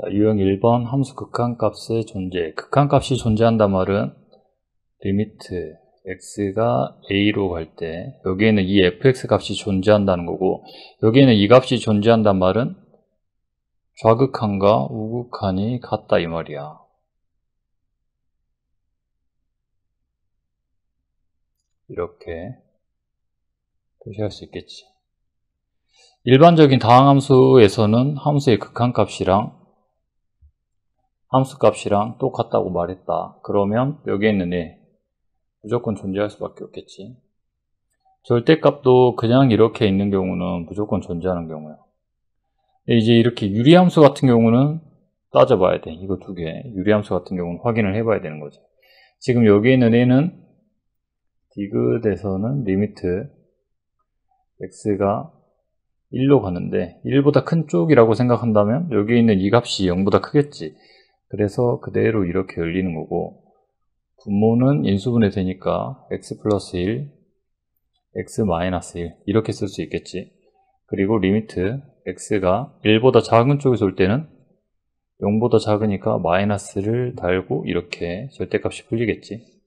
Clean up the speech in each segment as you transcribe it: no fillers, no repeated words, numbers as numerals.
자, 유형 1번 함수 극한값의 존재. 극한값이 존재한단 말은 리미트 x가 a로 갈 때 여기에는 이 fx 값이 존재한다는 거고, 여기에는 이 값이 존재한단 말은 좌극한과 우극한이 같다 이 말이야. 이렇게 표시할 수 있겠지. 일반적인 다항함수에서는 함수의 극한값이랑 함수값이랑 똑같다고 말했다. 그러면 여기에 있는 애 무조건 존재할 수밖에 없겠지. 절대값도 그냥 이렇게 있는 경우는 무조건 존재하는 경우야. 이제 이렇게 유리함수 같은 경우는 따져봐야 돼. 이거 두 개. 유리함수 같은 경우는 확인을 해봐야 되는 거지. 지금 여기 있는 애는 디귿에서는 리미트 x가 1로 가는데 1보다 큰 쪽이라고 생각한다면 여기 있는 이 값이 0보다 크겠지. 그래서 그대로 이렇게 열리는 거고, 분모는 인수분해 되니까 x 플러스 1, x 마이너스 1 이렇게 쓸 수 있겠지. 그리고 리미트 x가 1보다 작은 쪽에서 올 때는 0보다 작으니까 마이너스를 달고 이렇게 절대값이 풀리겠지.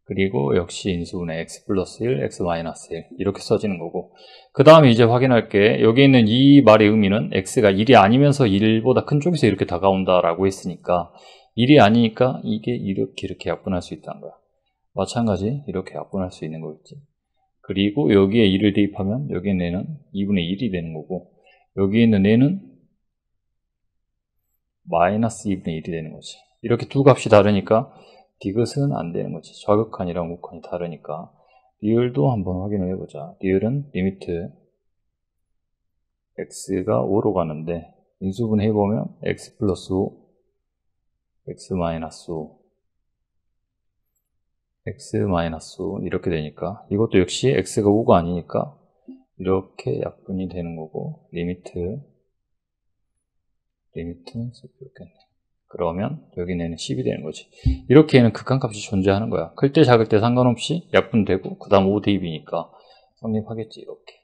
그리고 역시 인수분해 x 플러스 1, x 마이너스 1 이렇게 써지는 거고, 그 다음에 이제 확인할게. 여기 있는 이 말의 의미는 x가 1이 아니면서 1보다 큰 쪽에서 이렇게 다가온다 라고 했으니까 1이 아니니까 이게 이렇게 약분할 수 있다는 거야. 마찬가지 이렇게 약분할 수 있는 거겠지. 그리고 여기에 1을 대입하면 여기 있는 애는 2분의 1이 되는 거고, 여기 있는 애는 마이너스 2분의 1이 되는 거지. 이렇게 두 값이 다르니까 디귿은 안 되는 거지. 좌극한이랑 우극한이 다르니까. 리을도 한번 확인을 해보자. 리을은 리미트 x가 5로 가는데 인수분해 해보면 x 플러스 5, x 마이너스 5, x 마이너스 5 이렇게 되니까 이것도 역시 x가 5가 아니니까 이렇게 약분이 되는 거고, 리미트 이렇게. 그러면 여기는 10이 되는 거지. 이렇게 얘는 극한값이 존재하는 거야. 클 때 작을 때 상관없이 약분되고 그 다음 5 대입이니까 성립하겠지. 이렇게.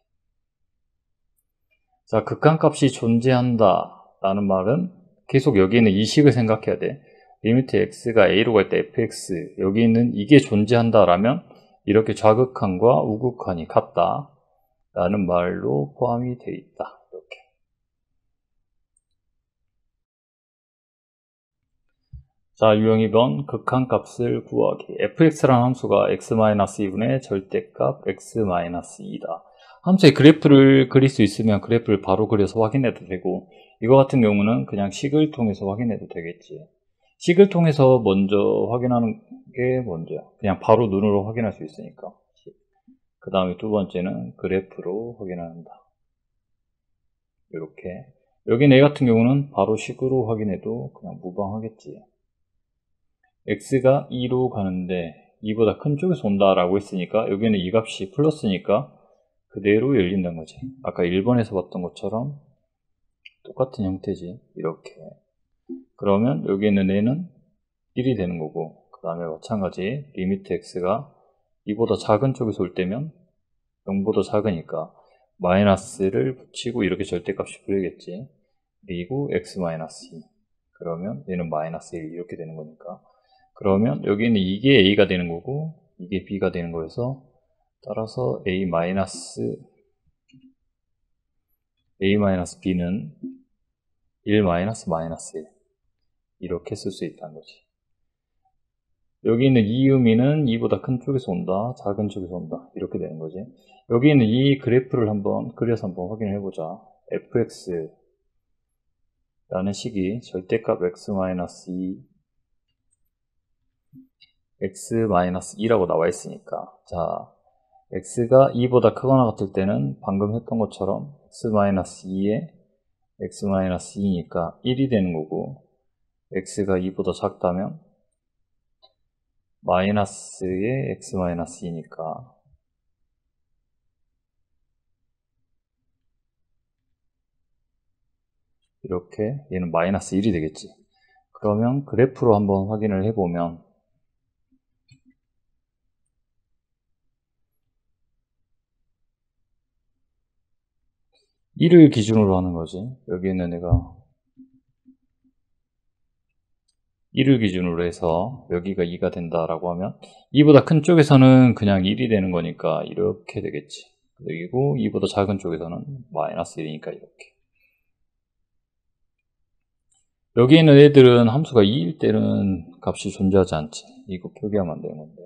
자, 극한값이 존재한다 라는 말은 계속 여기 있는 이 식을 생각해야 돼. 리미트 x가 a로 갈 때 fx, 여기 있는 이게 존재한다 라면 이렇게 좌극한과 우극한이 같다 라는 말로 포함이 되어 있다. 이렇게. 자, 유형 2번 극한값을 구하기. fx라는 함수가 x-2분의 절대값 x-2다. 함수의 그래프를 그릴 수 있으면 그래프를 바로 그려서 확인해도 되고, 이거 같은 경우는 그냥 식을 통해서 확인해도 되겠지. 식을 통해서 먼저 확인하는 게 먼저야. 그냥 바로 눈으로 확인할 수 있으니까. 그 다음에 두 번째는 그래프로 확인한다. 이렇게. 여기 내 같은 경우는 바로 식으로 확인해도 그냥 무방하겠지. x가 2로 가는데 2보다 큰 쪽에서 온다라고 했으니까 여기는 이 값이 플러스니까 그대로 열린다는 거지. 아까 1번에서 봤던 것처럼 똑같은 형태지. 이렇게. 그러면 여기 있는 애는 1이 되는 거고, 그 다음에 마찬가지 리미트 x가 2보다 작은 쪽에서 올 때면 0보다 작으니까 마이너스를 붙이고 이렇게 절대값이 풀리겠지. 그리고 x-2 그러면 얘는 마이너스 1 이렇게 되는 거니까, 그러면 여기는 이게 a가 되는 거고 이게 b가 되는 거여서 따라서 a-b는 1 마이너스 1 이렇게 쓸 수 있다는 거지. 여기 있는 이 의미는 2보다 큰 쪽에서 온다, 작은 쪽에서 온다 이렇게 되는 거지. 여기 있는 이 그래프를 한번 그려서 한번 확인을 해보자. fx 라는 식이 절대값 x-2 x-2라고 나와 있으니까, 자, x가 2보다 크거나 같을 때는 방금 했던 것처럼 x-2에 x-2니까 1이 되는 거고, x가 2보다 작다면 마이너스에 x-2니까 이렇게 얘는 마이너스 1이 되겠지. 그러면 그래프로 한번 확인을 해보면 (1을) 기준으로 하는 거지. 여기 있는 애가 1을 기준으로 해서 여기가 2가 된다라고 하면 2보다 큰 쪽에서는 그냥 1이 되는 거니까 이렇게 되겠지. 그리고 2보다 작은 쪽에서는 마이너스 1이니까 이렇게. 여기 있는 애들은 함수가 2일 때는 값이 존재하지 않지. 이거 표기하면 안 되는 건데.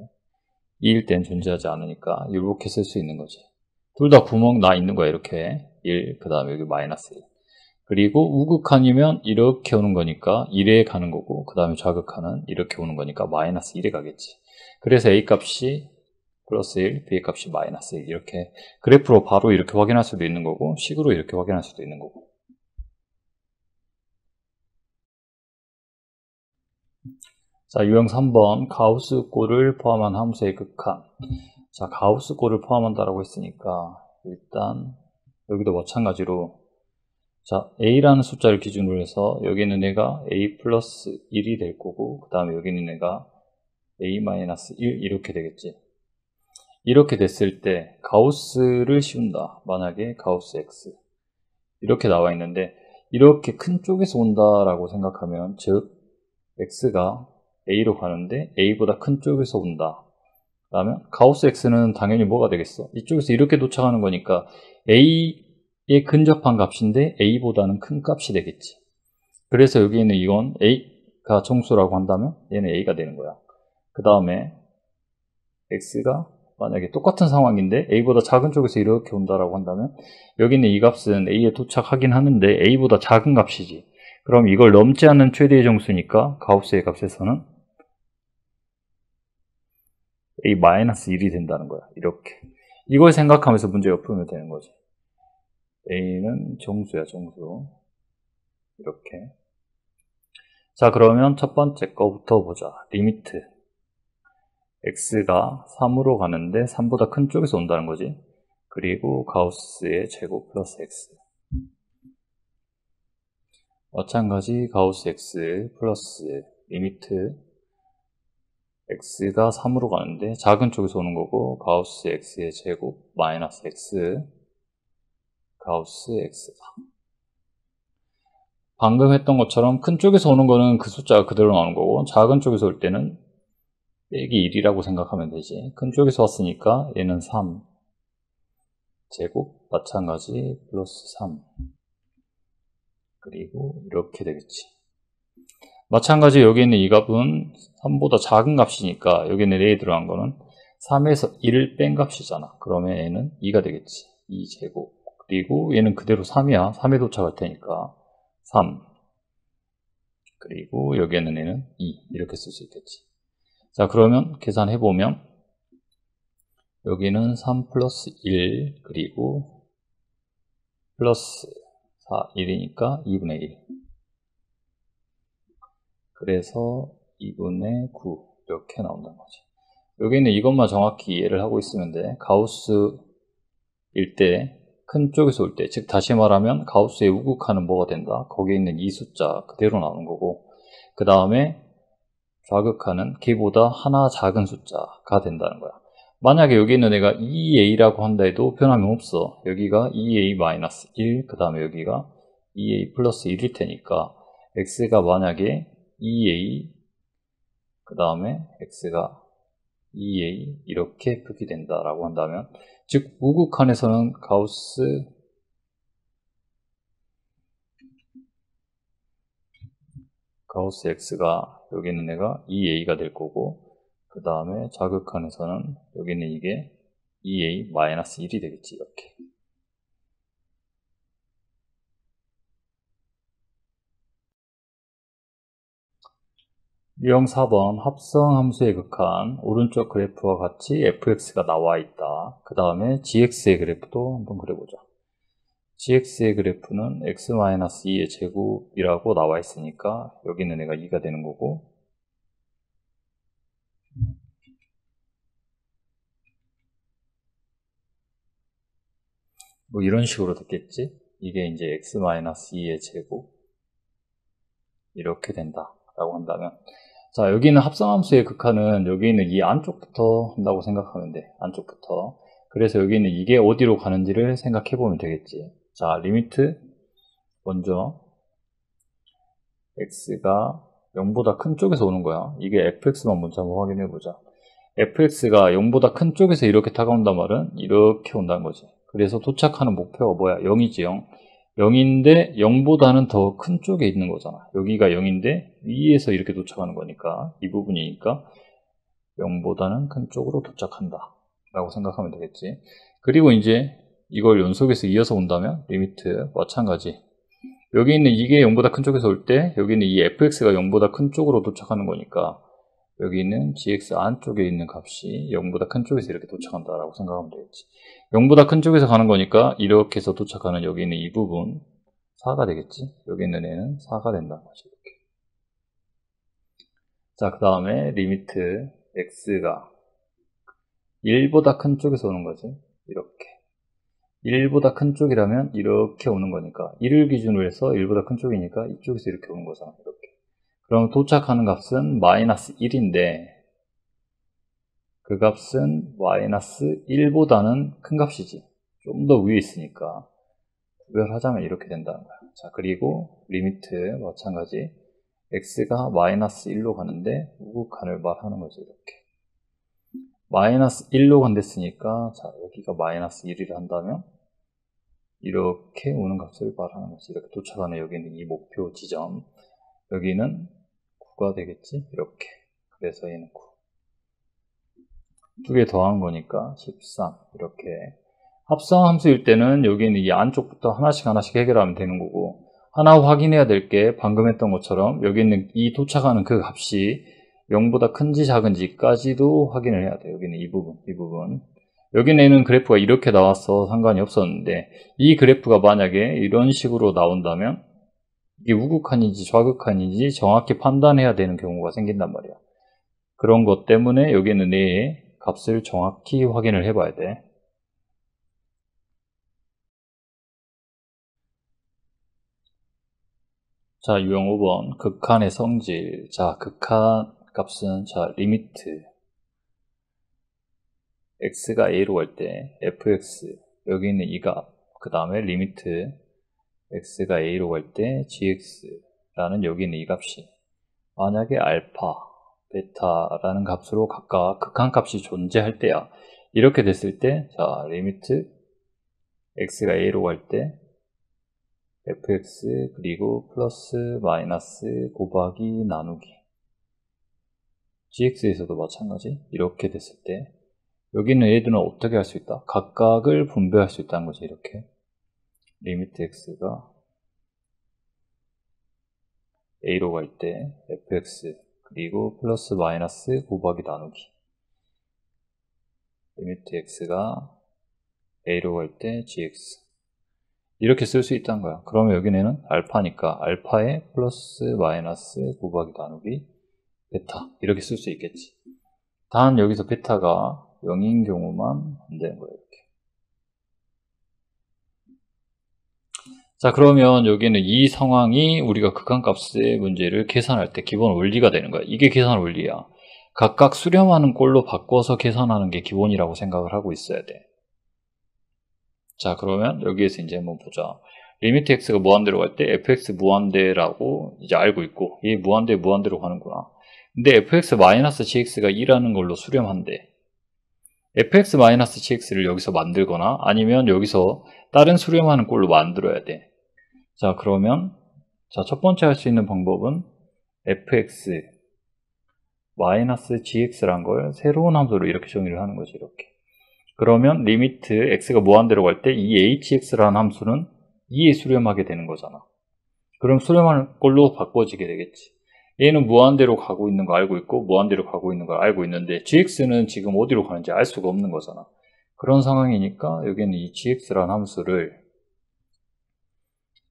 2일 땐 존재하지 않으니까 이렇게 쓸 수 있는 거지. 둘 다 구멍 나 있는 거야. 이렇게 1, 그 다음에 여기 마이너스 1. 그리고 우극한이면 이렇게 오는 거니까 1에 가는 거고, 그 다음에 좌극한은 이렇게 오는 거니까 마이너스 1에 가겠지. 그래서 A 값이 플러스 1, B 값이 마이너스 1. 이렇게 그래프로 바로 이렇게 확인할 수도 있는 거고, 식으로 이렇게 확인할 수도 있는 거고. 자, 유형 3번 가우스꼴을 포함한 함수의 극한. 자, 가우스꼴을 포함한다라고 했으니까 일단 여기도 마찬가지로, 자, A라는 숫자를 기준으로 해서 여기 있는 애가 A 플러스 1이 될 거고, 그 다음에 여기 있는 애가 A 마이너스 1 이렇게 되겠지. 이렇게 됐을 때 가우스를 씌운다. 만약에 가우스 X 이렇게 나와 있는데 이렇게 큰 쪽에서 온다라고 생각하면, 즉 X가 A로 가는데 A보다 큰 쪽에서 온다 라면 가우스 X는 당연히 뭐가 되겠어? 이쪽에서 이렇게 도착하는 거니까 A에 근접한 값인데 A보다는 큰 값이 되겠지. 그래서 여기 있는 이건 A가 정수라고 한다면 얘는 A가 되는 거야. 그 다음에 X가 만약에 똑같은 상황인데 A보다 작은 쪽에서 이렇게 온다라고 한다면 여기 있는 이 값은 A에 도착하긴 하는데 A보다 작은 값이지. 그럼 이걸 넘지 않는 최대의 정수니까 가우스의 값에서는 A-1이 된다는 거야. 이렇게. 이걸 생각하면서 문제가 풀면 되는 거지. A는 정수야, 정수. 이렇게. 자, 그러면 첫 번째 거부터 보자. 리미트. X가 3으로 가는데 3보다 큰 쪽에서 온다는 거지. 그리고 가우스의 제곱 플러스 X. 마찬가지 가우스 X 플러스 리미트. X가 3으로 가는데 작은 쪽에서 오는 거고, 가우스 X의 제곱 마이너스 X 가우스 X다. 방금 했던 것처럼 큰 쪽에서 오는 거는 그 숫자가 그대로 나오는 거고, 작은 쪽에서 올 때는 빼기 1이라고 생각하면 되지. 큰 쪽에서 왔으니까 얘는 3 제곱 마찬가지 플러스 3 그리고 이렇게 되겠지. 마찬가지 여기 있는 이 값은 3보다 작은 값이니까 여기 있는 A에 들어간 거는 3에서 1을 뺀 값이잖아. 그러면 얘는 2가 되겠지. 2제곱. 그리고 얘는 그대로 3이야. 3에 도착할 테니까 3. 그리고 여기에는 얘는 2. 이렇게 쓸 수 있겠지. 자, 그러면 계산해보면 여기는 3 플러스 1 그리고 플러스 4, 1이니까 2분의 1. 그래서 2분의 9 이렇게 나온다는 거지. 여기는 이것만 정확히 이해를 하고 있으면 돼. 가우스일 때 큰 쪽에서 올 때, 즉 다시 말하면 가우스의 우극한은 뭐가 된다? 거기에 있는 이 숫자 그대로 나오는 거고, 그 다음에 좌극한은 걔보다 하나 작은 숫자가 된다는 거야. 만약에 여기 있는 애가 2a라고 한다 해도 변함이 없어. 여기가 2a-1, 그 다음에 여기가 2a 플러스 1일 테니까 x가 만약에 2a, 그 다음에 x가 2a 이렇게 표기된다라고 한다면, 즉 우극한에서는 가우스 x가 여기 있는 애가 2a가 될 거고, 그 다음에 좌극한에서는 여기 있는 이게 2a-1이 되겠지. 이렇게. 유형 4번 합성함수의 극한. 오른쪽 그래프와 같이 fx가 나와 있다. 그 다음에 gx의 그래프도 한번 그려보자. gx의 그래프는 x-2의 제곱이라고 나와 있으니까 여기 있는 애가 2가 되는 거고, 뭐 이런 식으로 됐겠지. 이게 이제 x-2의 제곱 이렇게 된다 라고 한다면, 자, 여기는 합성함수의 극한은 여기 있는 이 안쪽부터 한다고 생각하면 돼. 안쪽부터. 그래서 여기 있는 이게 어디로 가는지를 생각해 보면 되겠지. 자, 리미트 먼저 x가 0보다 큰 쪽에서 오는 거야. 이게 fx만 먼저 한번 확인해 보자. fx가 0보다 큰 쪽에서 이렇게 다가온단 말은 이렇게 온다는 거지. 그래서 도착하는 목표가 뭐야? 0이지 0. 0인데 0보다는 더 큰 쪽에 있는 거잖아. 여기가 0인데 위에서 이렇게 도착하는 거니까 이 부분이니까 0보다는 큰 쪽으로 도착한다 라고 생각하면 되겠지. 그리고 이제 이걸 연속해서 이어서 온다면 리미트 마찬가지. 여기 있는 이게 0보다 큰 쪽에서 올 때 여기 있는 이 fx가 0보다 큰 쪽으로 도착하는 거니까 여기 있는 gx 안쪽에 있는 값이 0보다 큰 쪽에서 이렇게 도착한다 라고 생각하면 되겠지. 0보다 큰 쪽에서 가는 거니까 이렇게 해서 도착하는 여기 있는 이 부분 4가 되겠지. 여기 있는 애는 4가 된다는 거지. 이렇게. 자, 그 다음에 리미트 x가 1보다 큰 쪽에서 오는 거지. 이렇게 1보다 큰 쪽이라면 이렇게 오는 거니까 1을 기준으로 해서 1보다 큰 쪽이니까 이쪽에서 이렇게 오는 거잖아. 이렇게. 그럼 도착하는 값은 마이너스 1인데 그 값은 마이너스 1보다는 큰 값이지. 좀 더 위에 있으니까 구별하자면 이렇게 된다는 거야. 자, 그리고 리미트 마찬가지 x가 마이너스 1로 가는데 우극한을 말하는 거지. 이렇게 마이너스 1로 간댔으니까 자, 여기가 마이너스 1이라 한다면 이렇게 오는 값을 말하는 거지. 이렇게 도착하는 여기는 이 목표 지점, 여기는 9가 되겠지. 이렇게. 그래서 얘는 9. 두 개 더한 거니까 13. 이렇게. 합성 함수일 때는 여기는 이 안쪽부터 하나씩 해결하면 되는 거고, 하나 확인해야 될 게 방금 했던 것처럼 여기 있는 이 도착하는 그 값이 0보다 큰지 작은지까지도 확인을 해야 돼. 여기는 이 부분. 여기는 그래프가 이렇게 나와서 상관이 없었는데 이 그래프가 만약에 이런 식으로 나온다면 이게 우극한인지 좌극한인지 정확히 판단해야 되는 경우가 생긴단 말이야. 그런 것 때문에 여기는 내 값을 정확히 확인을 해봐야 돼. 자, 유형 5번 극한의 성질. 자, 극한 값은 자 리미트 x가 a로 갈 때 fx 여기 있는 이 값, 그 다음에 리미트 x가 a로 갈 때 gx라는 여기 있는 이 값이 만약에 알파, 베타라는 값으로 각각 극한값이 존재할 때야. 이렇게 됐을 때, 자, 리미트 x가 a로 갈 때 fx 그리고 플러스 마이너스 곱하기 나누기 gx에서도 마찬가지. 이렇게 됐을 때 여기는 얘들은 어떻게 할 수 있다? 각각을 분배할 수 있다는 거지. 이렇게 리미트 x가 a로 갈 때 fx 그리고 플러스 마이너스 곱하기 나누기 리미트 x가 a로 갈 때 gx 이렇게 쓸 수 있다는 거야. 그러면 여기는 알파니까 알파에 플러스 마이너스 곱하기 나누기 베타 이렇게 쓸 수 있겠지. 단 여기서 베타가 0인 경우만 안 되는 거예요. 이렇게. 자, 그러면 여기는 이 상황이 우리가 극한값의 문제를 계산할 때 기본 원리가 되는 거야. 이게 계산 원리야. 각각 수렴하는 꼴로 바꿔서 계산하는 게 기본이라고 생각을 하고 있어야 돼. 자, 그러면 여기에서 이제 한번 보자. 리미트 x가 무한대로 갈 때 fx 무한대라고 이제 알고 있고 얘 무한대로 가는구나. 근데 fx-gx가 2라는 걸로 수렴한대. fx-gx를 여기서 만들거나 아니면 여기서 다른 수렴하는 꼴로 만들어야 돼. 자, 그러면 자, 첫 번째 할 수 있는 방법은 fx-gx란 걸 새로운 함수로 이렇게 정의를 하는 거지. 이렇게. 그러면 리미트 x가 무한대로 갈 때 이 hx라는 함수는 2에 수렴하게 되는 거잖아. 그럼 수렴하는 꼴로 바꿔지게 되겠지. 얘는 무한대로 가고 있는 거 알고 있고 무한대로 가고 있는 걸 알고 있는데 gx는 지금 어디로 가는지 알 수가 없는 거잖아. 그런 상황이니까 여기는 이 gx라는 함수를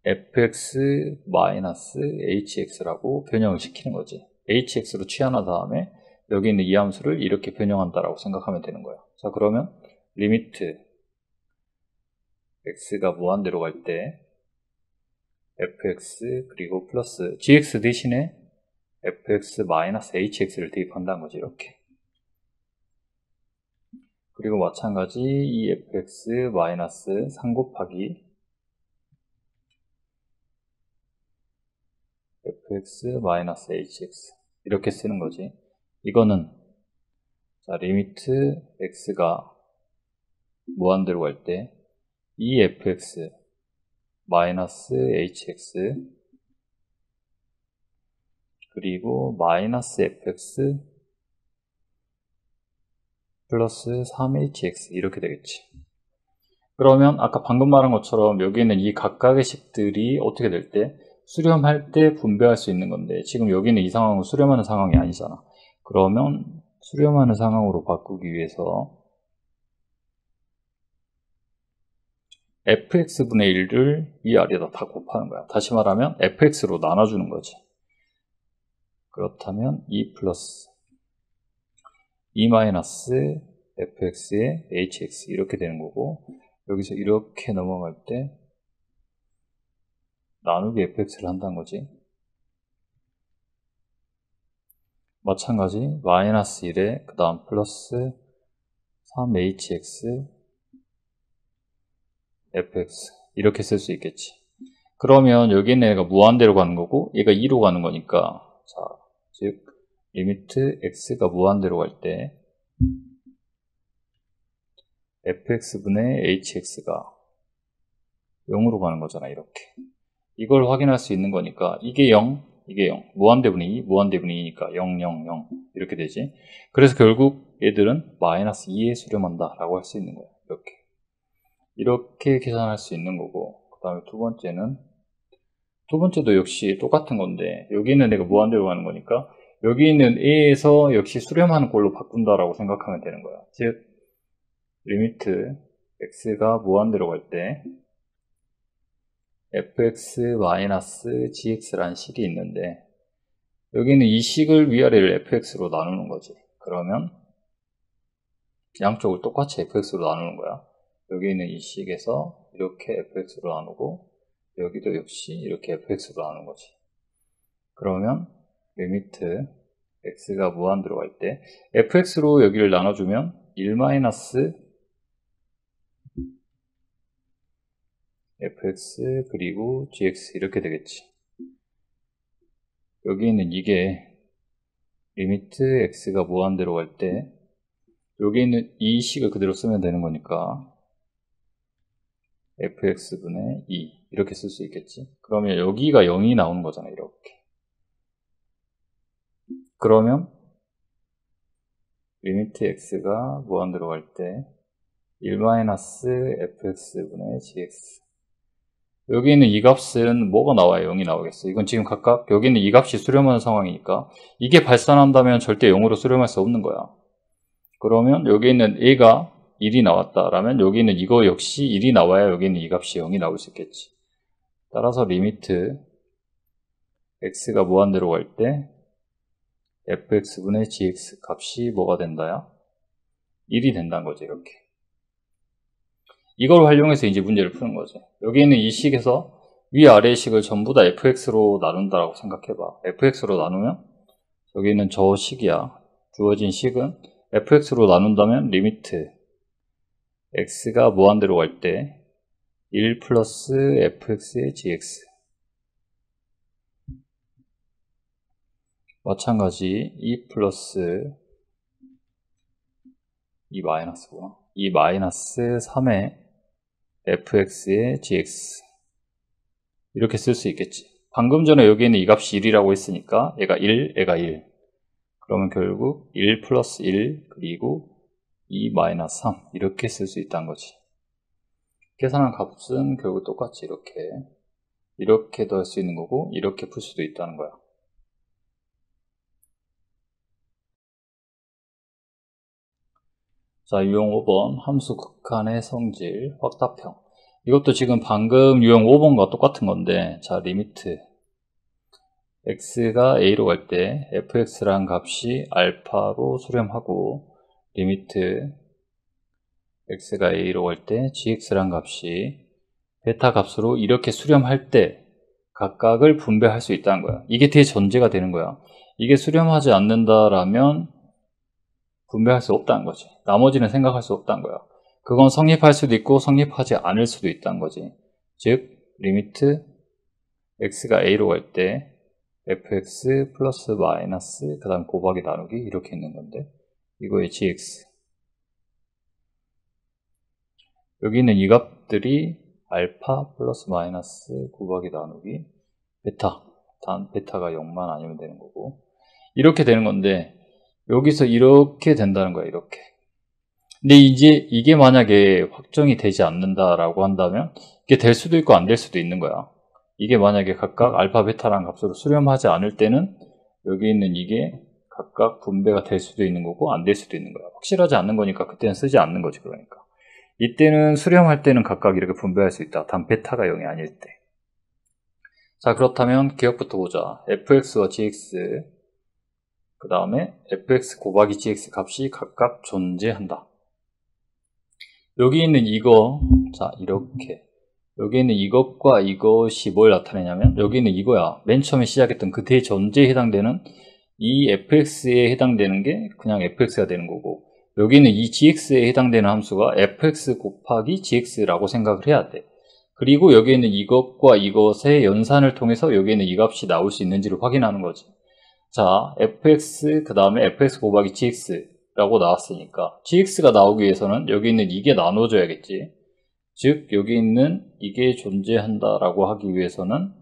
fx-hx라고 변형을 시키는 거지. hx로 취한한 다음에 여기 있는 이 함수를 이렇게 변형한다라고 생각하면 되는 거야. 자, 그러면 리미트 x가 무한대로 갈 때 fx 그리고 플러스 gx 대신에 fx-hx를 대입한다는 거지. 이렇게. 그리고 마찬가지 이 fx-3 곱하기 fx-hx 이렇게 쓰는 거지. 이거는 자, 리미트 x가 무한대로 갈 때 fx 마이너스 hx 그리고 마이너스 fx 플러스 3hx 이렇게 되겠지. 그러면 아까 방금 말한 것처럼 여기 있는 이 각각의 식들이 어떻게 될 때 수렴할 때 분배할 수 있는 건데 지금 여기는 이 상황은 수렴하는 상황이 아니잖아. 그러면 수렴하는 상황으로 바꾸기 위해서 fx분의 1을 위아래다 다 곱하는 거야. 다시 말하면 fx로 나눠주는 거지. 그렇다면 2 플러스 2 마이너스 fx의 hx 이렇게 되는 거고 여기서 이렇게 넘어갈 때 나누기 fx를 한다는 거지. 마찬가지 마이너스 1에 그 다음 플러스 3hx fx 이렇게 쓸 수 있겠지. 그러면 여기 있는 애가 무한대로 가는 거고 얘가 2로 가는 거니까 자, 즉 리미트 x가 무한대로 갈 때 fx분의 hx가 0으로 가는 거잖아. 이렇게 이걸 확인할 수 있는 거니까 이게 0 이게 0 무한대분의 2 무한대분의 2니까 0 0 0 이렇게 되지. 그래서 결국 얘들은 마이너스 2에 수렴한다 라고 할 수 있는 거야. 이렇게 계산할 수 있는 거고 그 다음에 두 번째도 역시 똑같은 건데 여기 있는 애가 무한대로 가는 거니까 여기 있는 a에서 역시 수렴하는 꼴로 바꾼다라고 생각하면 되는 거야. 즉 리미트 x가 무한대로 갈 때 fx-gx라는 식이 있는데 여기는 이 식을 위아래를 fx로 나누는 거지. 그러면 양쪽을 똑같이 fx로 나누는 거야. 여기 있는 이 식에서 이렇게 fx로 나누고 여기도 역시 이렇게 fx로 나누는 거지. 그러면 리미트 x가 무한대로 갈 때 fx로 여기를 나눠주면 1 마이너스 fx 그리고 gx 이렇게 되겠지. 여기 있는 이게 리미트 x가 무한대로 갈 때 여기 있는 이 식을 그대로 쓰면 되는 거니까 fx분의 2 이렇게 쓸 수 있겠지. 그러면 여기가 0이 나오는 거잖아. 이렇게. 그러면 리미트 x가 무한대로 갈 때 1-fx분의 gx 여기 있는 이 값은 뭐가 나와요? 0이 나오겠어. 이건 지금 각각 여기 있는 이 값이 수렴하는 상황이니까 이게 발산한다면 절대 0으로 수렴할 수 없는 거야. 그러면 여기 있는 a가 1이 나왔다라면 여기 있는 이거 역시 1이 나와야 여기 있는 이 값이 0이 나올 수 있겠지. 따라서 리미트 x가 무한대로 갈 때 fx분의 gx 값이 뭐가 된다야? 1이 된다는 거지. 이렇게. 이걸 활용해서 이제 문제를 푸는 거지. 여기 있는 이 식에서 위아래 식을 전부 다 fx로 나눈다라고 생각해봐. fx로 나누면 여기 있는 저 식이야. 주어진 식은 fx로 나눈다면 리미트 x가 무한대로 갈 때 1 플러스 fx의 gx 마찬가지 2 플러스 2 마이너스구나. 2 마이너스 3의 fx의 gx 이렇게 쓸 수 있겠지. 방금 전에 여기에는 이 값이 1이라고 했으니까 얘가 1, 얘가 1 그러면 결국 1 플러스 1 그리고 2 마이너스 3 이렇게 쓸 수 있다는 거지. 계산한 값은 결국 똑같이 이렇게도 할 수 있는 거고 이렇게 풀 수도 있다는 거야. 자, 유형 5번 함수 극한의 성질 확답형. 이것도 지금 방금 유형 5번과 똑같은 건데 자, 리미트 x가 a로 갈 때 fx란 값이 알파로 수렴하고 리미트 x가 a로 갈 때 gx란 값이 베타 값으로 이렇게 수렴할 때 각각을 분배할 수 있다는 거야. 이게 대전제가 되는 거야. 이게 수렴하지 않는다라면 분배할 수 없다는 거지. 나머지는 생각할 수 없다는 거야. 그건 성립할 수도 있고 성립하지 않을 수도 있다는 거지. 즉 리미트 x가 a로 갈 때 fx 플러스 마이너스 그 다음 곱하기 나누기 이렇게 있는 건데 이거의 gx 여기 있는 이 값들이 알파 플러스 마이너스 곱하기 나누기 베타 단 베타가 0만 아니면 되는 거고 이렇게 되는 건데 여기서 이렇게 된다는 거야 이렇게. 근데 이제 이게 만약에 확정이 되지 않는다라고 한다면 이게 될 수도 있고 안 될 수도 있는 거야. 이게 만약에 각각 알파 베타라는 값으로 수렴하지 않을 때는 여기 있는 이게 각각 분배가 될 수도 있는 거고 안 될 수도 있는 거야. 확실하지 않는 거니까 그때는 쓰지 않는 거지. 그러니까 이때는 수렴할 때는 각각 이렇게 분배할 수 있다. 단 베타가 0이 아닐 때. 자, 그렇다면 기억부터 보자. fx와 gx 그 다음에 fx 곱하기 gx 값이 각각 존재한다. 여기 있는 이거, 자, 이렇게. 여기 있는 이것과 이것이 뭘 나타내냐면, 여기 있는 이거야. 맨 처음에 시작했던 그 대전제에 해당되는 이 fx에 해당되는 게 그냥 fx가 되는 거고, 여기 있는 이 gx에 해당되는 함수가 fx 곱하기 gx라고 생각을 해야 돼. 그리고 여기 있는 이것과 이것의 연산을 통해서 여기 있는 이 값이 나올 수 있는지를 확인하는 거지. 자, fx, 그 다음에 fx 곱하기 gx라고 나왔으니까 gx가 나오기 위해서는 여기 있는 이게 나눠져야겠지. 즉 여기 있는 이게 존재한다라고 하기 위해서는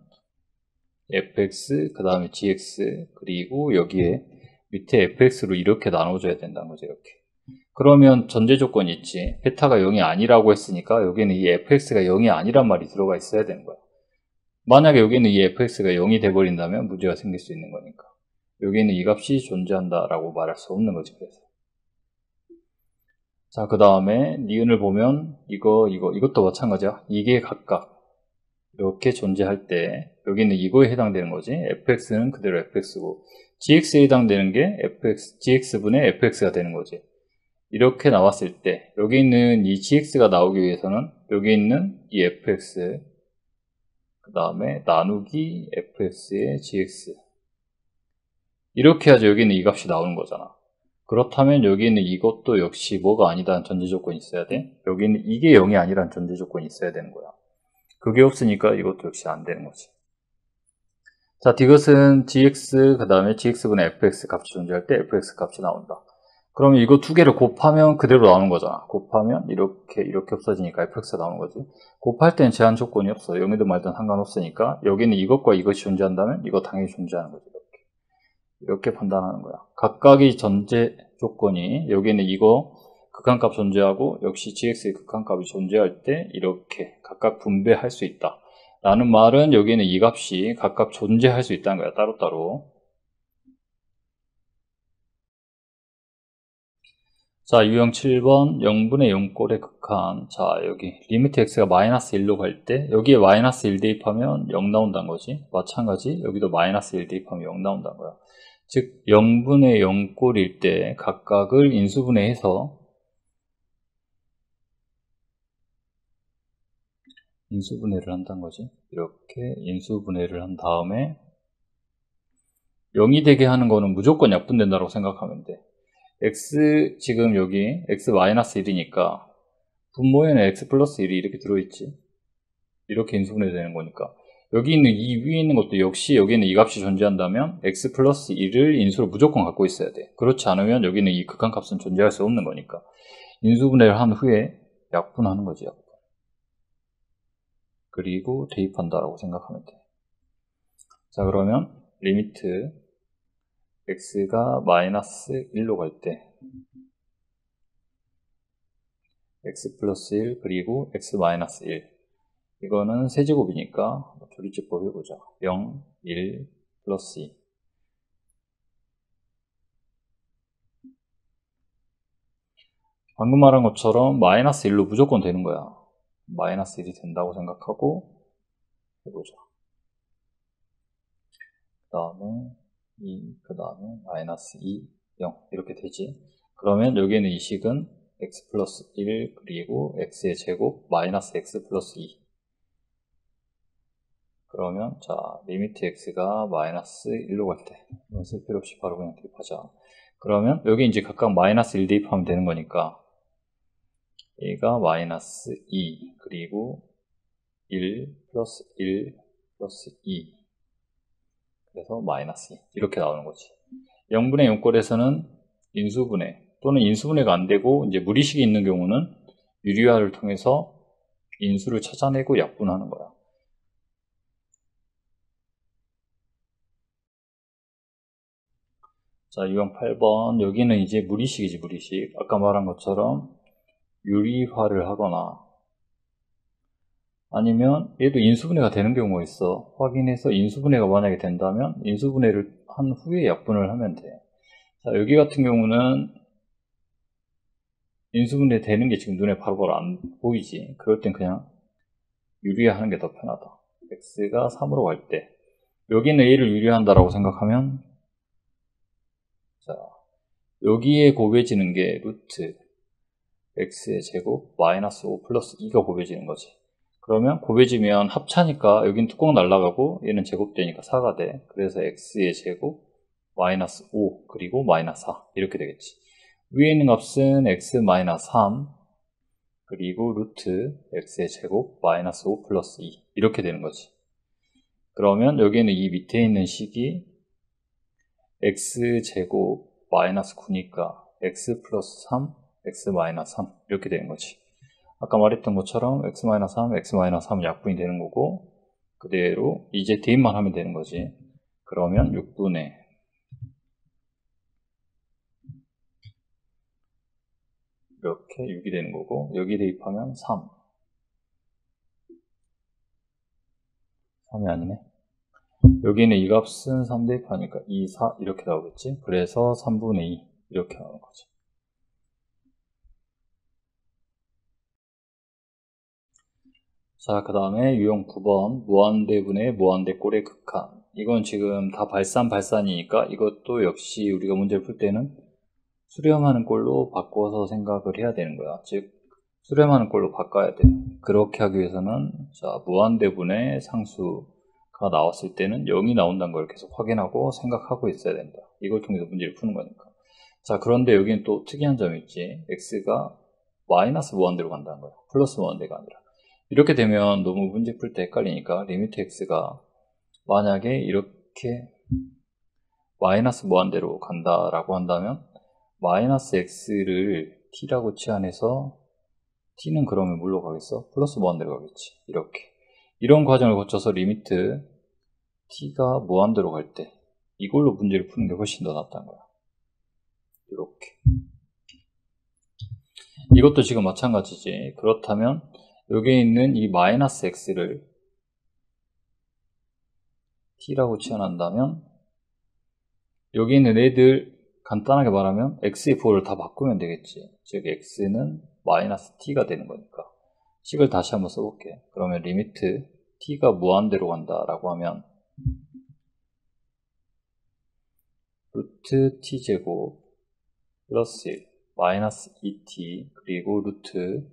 fx, 그 다음에 gx, 그리고 여기에 밑에 fx로 이렇게 나눠줘야 된다는 거죠. 이렇게. 그러면 전제 조건이 있지. 베타가 0이 아니라고 했으니까 여기는 이 fx가 0이 아니란 말이 들어가 있어야 되는 거야. 만약에 여기는 이 fx가 0이 돼버린다면 문제가 생길 수 있는 거니까. 여기는 이 값이 존재한다라고 말할 수 없는 거지. 그래서. 자, 그 다음에 니은을 보면 이것도 마찬가지야. 이게 각각 이렇게 존재할 때 여기는 이거에 해당되는 거지. fx는 그대로 fx고 gx에 해당되는 게 gx분의 fx가 되는 거지. 이렇게 나왔을 때 여기 있는 이 gx가 나오기 위해서는 여기 있는 이 fx 그 다음에 나누기 fx의 gx 이렇게 해야지 여기 있는 이 값이 나오는 거잖아. 그렇다면 여기 있는 이것도 역시 뭐가 아니다는 전제 조건이 있어야 돼. 여기 있는 이게 0이 아니라는 전제 조건이 있어야 되는 거야. 그게 없으니까 이것도 역시 안 되는 거지. 자, 이것은 gx 그 다음에 gx분의 fx 값이 존재할 때 fx 값이 나온다. 그러면 이거 두 개를 곱하면 그대로 나오는 거잖아. 곱하면 이렇게 없어지니까 fx가 나오는 거지. 곱할 때는 제한 조건이 없어. 0이든 말든 상관없으니까 여기는 이것과 이것이 존재한다면 이거 당연히 존재하는 거지. 이렇게 판단하는 거야. 각각의 전제 조건이 여기는 이거 극한값 존재하고 역시 gx의 극한값이 존재할 때 이렇게 각각 분배할 수 있다. 라는 말은 여기는 이 값이 각각 존재할 수 있다는 거야. 따로따로. 자, 유형 7번 0분의 0꼴의 극한. 자, 여기 리미트 x가 마이너스 1로 갈 때 여기에 마이너스 1 대입하면 0 나온다는 거지. 마찬가지 여기도 마이너스 1 대입하면 0 나온다는 거야. 즉 0분의 0꼴일 때 각각을 인수분해해서 인수분해를 한다는 거지. 이렇게 인수분해를 한 다음에 0이 되게 하는 거는 무조건 약분된다고 생각하면 돼. x 지금 여기 x-1이니까 분모에는 x 플러스 1이 이렇게 들어있지. 이렇게 인수분해 되는 거니까 여기 있는 이 위에 있는 것도 역시 여기는 이 값이 존재한다면 x 플러스 1을 인수로 무조건 갖고 있어야 돼. 그렇지 않으면 여기는 이 극한값은 존재할 수 없는 거니까 인수분해를 한 후에 약분하는 거지. 약분. 그리고 대입한다라고 생각하면 돼. 자, 그러면 리미트 x가 마이너스 1로 갈 때 x 플러스 1 그리고 x 마이너스 1 이거는 세제곱이니까 조리제법 해보자. 0, 1, 플러스 2 방금 말한 것처럼 마이너스 1로 무조건 되는 거야. 마이너스 1이 된다고 생각하고 해보자. 그 다음에 2, 그 다음에 마이너스 2, 0 이렇게 되지. 그러면 여기에는 이 식은 x 플러스 1 그리고 x의 제곱 마이너스 x 플러스 2 그러면 자 리미트 x가 마이너스 1로 갈 때 이건 쓸 필요 없이 바로 그냥 대입하자. 그러면 여기 이제 각각 마이너스 1 대입하면 되는 거니까 얘가 마이너스 2 그리고 1 플러스 1 플러스 2 그래서 마이너스 2 이렇게 나오는 거지. 0분의 0꼴에서는 인수분해 또는 인수분해가 안 되고 이제 무리식이 있는 경우는 유리화를 통해서 인수를 찾아내고 약분하는 거야. 자, 유형 8번. 여기는 이제 무리식이지, 무리식. 아까 말한 것처럼 유리화를 하거나 아니면 얘도 인수분해가 되는 경우가 있어. 확인해서 인수분해가 만약에 된다면 인수분해를 한 후에 약분을 하면 돼. 자, 여기 같은 경우는 인수분해 되는 게 지금 눈에 바로바로 안 보이지. 그럴 땐 그냥 유리화 하는 게 더 편하다. x가 3으로 갈 때 여기는 a를 유리화한다라고 생각하면 자, 여기에 곱해지는 게 루트 x의 제곱 마이너스 5 플러스 2가 곱해지는 거지. 그러면 곱해지면 합차니까 여긴 뚜껑 날라가고 얘는 제곱되니까 4가 돼. 그래서 x의 제곱 마이너스 5 그리고 마이너스 4 이렇게 되겠지. 위에 있는 값은 x 마이너스 3 그리고 루트 x의 제곱 마이너스 5 플러스 2 이렇게 되는 거지. 그러면 여기는 이 밑에 있는 식이 x 제곱 마이너스 9니까 x 플러스 3 x 마이너스 3 이렇게 되는 거지. 아까 말했던 것처럼 x-3, x-3 약분이 되는 거고 그대로 이제 대입만 하면 되는 거지. 그러면 6분의 이렇게 6이 되는 거고 여기 대입하면 3 3이 아니네. 여기는 이 값은 3 대입하니까 2, 4 이렇게 나오겠지. 그래서 3분의 2 이렇게 나오는 거지. 자, 그 다음에 유형 9번 무한대분의 무한대꼴의 극한. 이건 지금 다 발산이니까 이것도 역시 우리가 문제를 풀 때는 수렴하는 꼴로 바꿔서 생각을 해야 되는 거야. 즉 수렴하는 꼴로 바꿔야 돼. 그렇게 하기 위해서는 자, 무한대분의 상수가 나왔을 때는 0이 나온다는 걸 계속 확인하고 생각하고 있어야 된다. 이걸 통해서 문제를 푸는 거니까. 자, 그런데 여기는 또 특이한 점이 있지. x가 마이너스 무한대로 간다는 거야. 플러스 무한대가 아니라. 이렇게 되면 너무 문제 풀 때 헷갈리니까 리미트 x가 만약에 이렇게 마이너스 무한대로 간다라고 한다면 마이너스 x를 t라고 치환해서 t는 그러면 뭘로 가겠어? 플러스 무한대로 가겠지. 이렇게 이런 과정을 거쳐서 리미트 t가 무한대로 갈 때 이걸로 문제를 푸는 게 훨씬 더 낫다는 거야. 이렇게 이것도 지금 마찬가지지. 그렇다면 여기에 있는 이 마이너스 x를 t라고 치환한다면 여기 있는 애들 간단하게 말하면 x의 부호를 다 바꾸면 되겠지. 즉 x는 마이너스 t가 되는 거니까. 식을 다시 한번 써볼게. 그러면 리미트 t가 무한대로 간다라고 하면 루트 t제곱 플러스 1 마이너스 2t 그리고 루트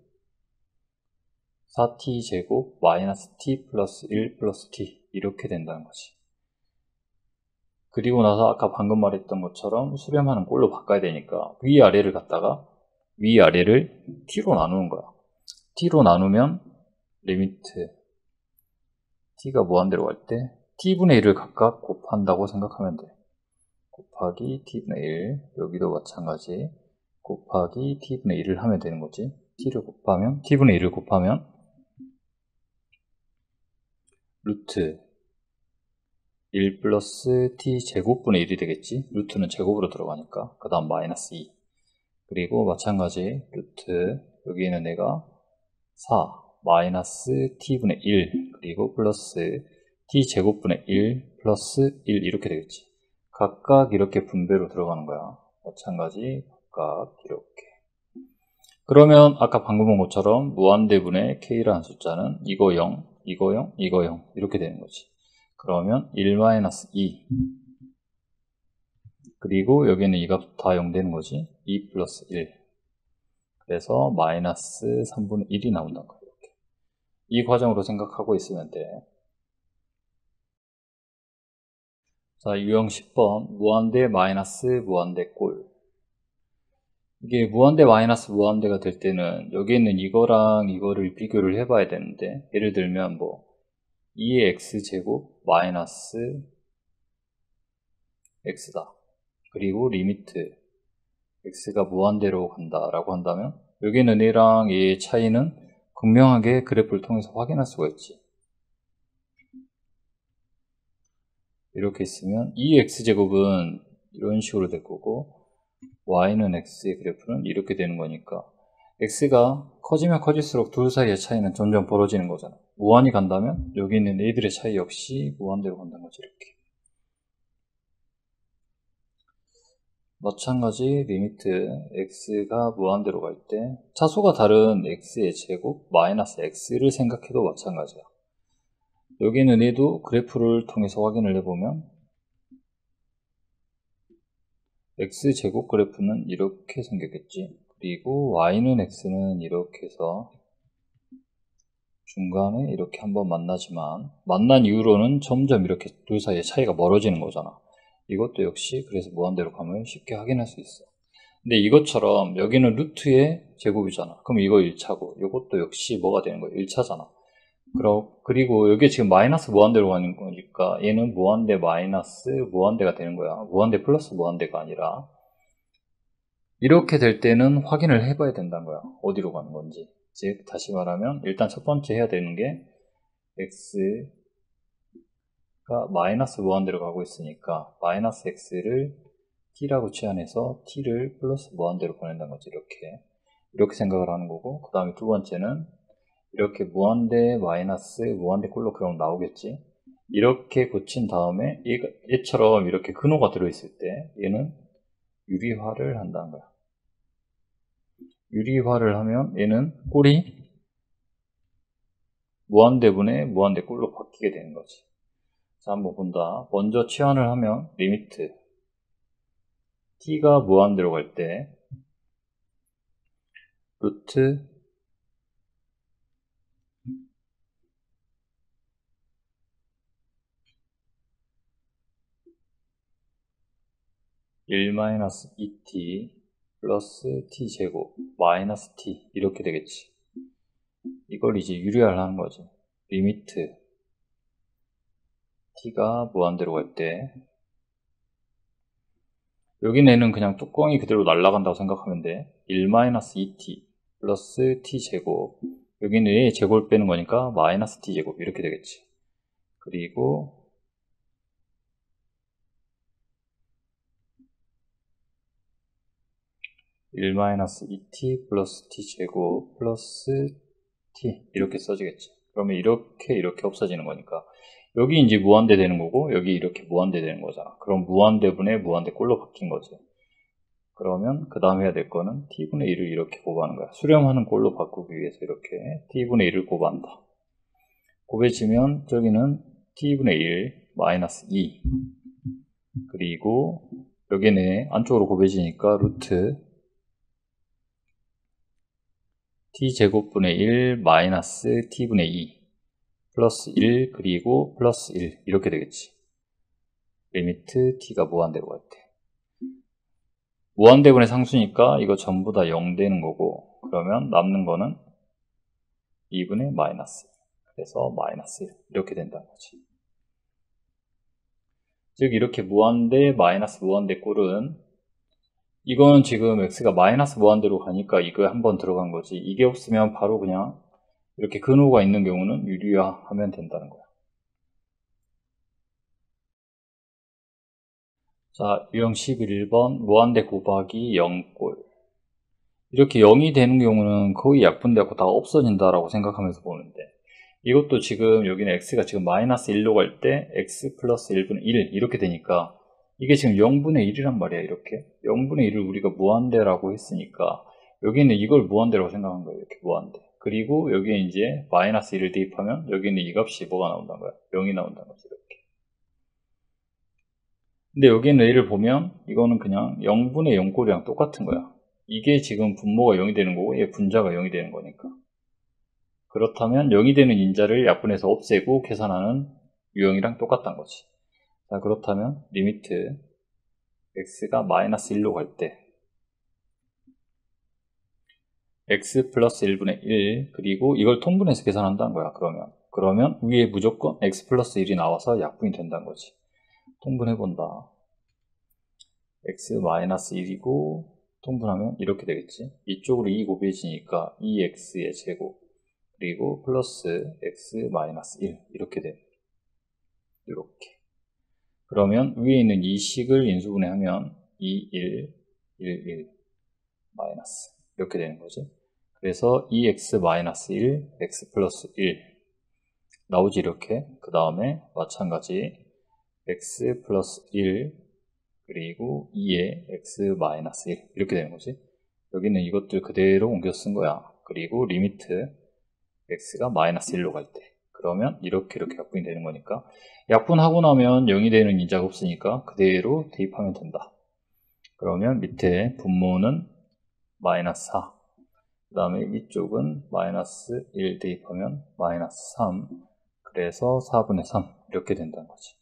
4t 제곱 마이너스 t 플러스 1 플러스 t 이렇게 된다는 거지. 그리고 나서 아까 방금 말했던 것처럼 수렴하는 꼴로 바꿔야 되니까 위아래를 갖다가 위아래를 t로 나누는 거야. t로 나누면 리미트 t가 무한대로 갈 때 t분의 1을 각각 곱한다고 생각하면 돼. 곱하기 t분의 1 여기도 마찬가지 곱하기 t분의 1을 하면 되는 거지. t분의 1을 곱하면 루트 1 플러스 t 제곱분의 1이 되겠지. 루트는 제곱으로 들어가니까. 그 다음 마이너스 2 그리고 마찬가지 루트 여기는 내가 4 마이너스 t분의 1 그리고 플러스 t 제곱분의 1 플러스 1 이렇게 되겠지. 각각 이렇게 분배로 들어가는 거야. 마찬가지 각각 이렇게. 그러면 아까 방금 본 것처럼 무한대분의 k라는 숫자는 이거 0, 이거 0, 이거 0 이렇게 되는 거지. 그러면 1-2 그리고 여기는 이 값 다 0 되는 거지. 2 플러스 1 그래서 마이너스 3분의 1이 나온다는 거예요. 이렇게. 이 과정으로 생각하고 있으면 돼. 자, 유형 10번 무한대 마이너스 무한대 꼴. 이게 무한대 마이너스 무한대가 될 때는 여기 있는 이거랑 이거를 비교를 해봐야 되는데 예를 들면 뭐 2의 x제곱 마이너스 x다. 그리고 리미트 x가 무한대로 간다라고 한다면 여기는 얘랑 얘의 차이는 분명하게 그래프를 통해서 확인할 수가 있지. 이렇게 있으면 이 x제곱은 이런 식으로 될 거고 y는 x의 그래프는 이렇게 되는 거니까 x가 커지면 커질수록 둘 사이의 차이는 점점 벌어지는 거잖아. 무한히 간다면 여기 있는 애들의 차이 역시 무한대로 간다는 거지. 이렇게 마찬가지 리미트 x가 무한대로 갈 때 차수가 다른 x의 제곱 마이너스 x를 생각해도 마찬가지야. 여기는 얘도 그래프를 통해서 확인을 해보면 x제곱 그래프는 이렇게 생겼겠지. 그리고 y는 x는 이렇게 해서 중간에 이렇게 한번 만나지만 만난 이후로는 점점 이렇게 둘 사이의 차이가 멀어지는 거잖아. 이것도 역시 그래서 무한대로 가면 쉽게 확인할 수 있어. 근데 이것처럼 여기는 루트의 제곱이잖아. 그럼 이거 1차고 이것도 역시 뭐가 되는 거야? 1차잖아. 그리고 여기 지금 마이너스 무한대로 가는 거니까 얘는 무한대 마이너스 무한대가 되는 거야. 무한대 플러스 무한대가 아니라 이렇게 될 때는 확인을 해봐야 된다는 거야. 어디로 가는 건지. 즉 다시 말하면 일단 첫 번째 해야 되는 게 x가 마이너스 무한대로 가고 있으니까 마이너스 x를 t라고 치환해서 t를 플러스 무한대로 보낸다는 거지. 이렇게 생각을 하는 거고, 그 다음에 두 번째는 이렇게 무한대 마이너스 무한대 꼴로 그럼 나오겠지. 이렇게 고친 다음에 얘처럼 이렇게 근호가 들어있을 때 얘는 유리화를 한다는 거야. 유리화를 하면 얘는 꼴이 무한대분의 무한대 꼴로 바뀌게 되는 거지. 자, 한번 본다. 먼저 치환을 하면 리미트 t가 무한대로 갈 때 루트 1-2t 플러스 t제곱 마이너스 t 이렇게 되겠지. 이걸 이제 유리화를 하는 거지. 리미트 t가 무한대로 갈 때 여기는 그냥 뚜껑이 그대로 날아간다고 생각하면 돼. 1-2t 플러스 t제곱 여기는 얘 제곱을 빼는 거니까 마이너스 t제곱 이렇게 되겠지. 그리고 1-2t 플러스 t제곱 플러스 t 이렇게 써지겠지. 그러면 이렇게 없어지는 거니까 여기 이제 무한대 되는 거고 여기 이렇게 무한대 되는 거잖아. 그럼 무한대분의 무한대 꼴로 바뀐 거지. 그러면 그 다음 해야 될 거는 t분의 1을 이렇게 곱하는 거야. 수렴하는 꼴로 바꾸기 위해서 이렇게 t분의 1을 곱한다. 곱해지면 저기는 t분의 1 마이너스 2 그리고 여기는 안쪽으로 곱해지니까 루트 t제곱분의 1 마이너스 t분의 2 플러스 1 그리고 플러스 1 이렇게 되겠지. 리미트 t가 무한대로 갈 때. 무한대분의 상수니까 이거 전부 다 0 되는 거고 그러면 남는 거는 2분의 마이너스 1 그래서 마이너스 1 이렇게 된다는 거지. 즉 이렇게 무한대 마이너스 무한대 꼴은 이거는 지금 x가 마이너스 무한대로 가니까 이거 한번 들어간 거지. 이게 없으면 바로 그냥 이렇게 근호가 있는 경우는 유리화하면 된다는 거야. 자, 유형 11번 무한대 곱하기 0꼴 이렇게 0이 되는 경우는 거의 약분되고 다 없어진다라고 생각하면서 보는데 이것도 지금 여기는 x가 지금 마이너스 1로 갈 때 x 플러스 1분의 1 이렇게 되니까 이게 지금 0분의 1이란 말이야. 이렇게 0분의 1을 우리가 무한대라고 했으니까 여기는 이걸 무한대라고 생각한 거예요. 이렇게 무한대. 그리고 여기에 이제 마이너스 1을 대입하면 여기는 이 값이 뭐가 나온다는 거야? 0이 나온다는 거지. 이렇게. 근데 여기는 얘를 보면 이거는 그냥 0분의 0꼴이랑 똑같은 거야. 이게 지금 분모가 0이 되는 거고 얘 분자가 0이 되는 거니까. 그렇다면 0이 되는 인자를 약분해서 없애고 계산하는 유형이랑 똑같다는 거지. 자, 그렇다면 리미트 x가 마이너스 1로 갈 때 x 플러스 1분의 1 그리고 이걸 통분해서 계산한다는 거야. 그러면 위에 무조건 x 플러스 1이 나와서 약분이 된다는 거지. 통분해본다. x-1이고 통분하면 이렇게 되겠지. 이쪽으로 2 곱해지니까 2x의 제곱 그리고 플러스 x-1 이렇게 돼. 이렇게. 그러면 위에 있는 이 식을 인수분해하면 2, 1, 1, 1 마이너스 이렇게 되는 거지. 그래서 2x-1, x 플러스 1 나오지 이렇게. 그 다음에 마찬가지 x 플러스 1 그리고 2에 x-1 이렇게 되는 거지. 여기는 이것들 그대로 옮겨 쓴 거야. 그리고 리미트 x가 마이너스 1로 갈 때 그러면 이렇게 약분이 되는 거니까 약분하고 나면 0이 되는 인자가 없으니까 그대로 대입하면 된다. 그러면 밑에 분모는 마이너스 4 그 다음에 이쪽은 마이너스 1 대입하면 마이너스 3 그래서 4분의 3 이렇게 된다는 거지.